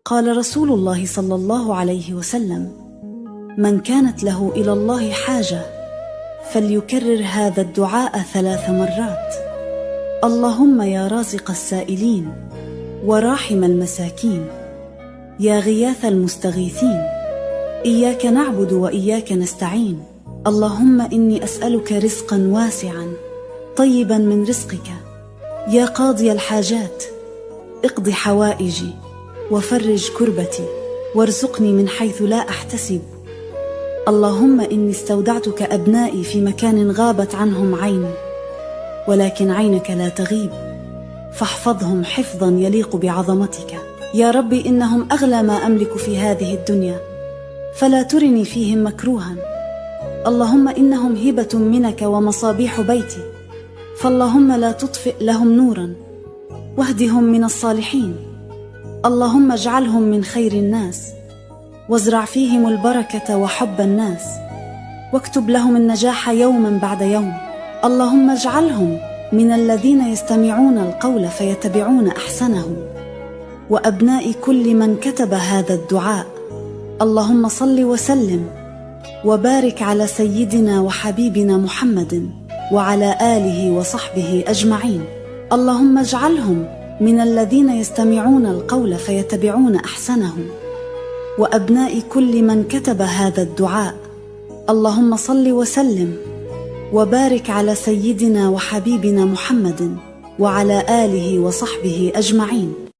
قال رسول الله صلى الله عليه وسلم: من كانت له إلى الله حاجة فليكرر هذا الدعاء 3 مرات: اللهم يا رازق السائلين وراحم المساكين، يا غياث المستغيثين، إياك نعبد وإياك نستعين، اللهم إني أسألك رزقا واسعا طيبا من رزقك، يا قاضي الحاجات اقض حوائجي وفرج كربتي وارزقني من حيث لا أحتسب، اللهم إني استودعتك أبنائي في مكان غابت عنهم عيني ولكن عينك لا تغيب، فاحفظهم حفظا يليق بعظمتك، يا ربي إنهم أغلى ما أملك في هذه الدنيا فلا ترني فيهم مكروها، اللهم إنهم هبة منك ومصابيح بيتي، فاللهم لا تطفئ لهم نورا واهدهم من الصالحين، اللهم اجعلهم من خير الناس وازرع فيهم البركة وحب الناس، واكتب لهم النجاح يوما بعد يوم، اللهم اجعلهم من الذين يستمعون القول فيتبعون أحسنه، وأبناء كل من كتب هذا الدعاء، اللهم صل وسلم وبارك على سيدنا وحبيبنا محمد وعلى آله وصحبه أجمعين، اللهم اجعلهم من الذين يستمعون القول فيتبعون أحسنه، وأبناء كل من كتب هذا الدعاء، اللهم صل وسلم وبارك على سيدنا وحبيبنا محمد وعلى آله وصحبه أجمعين.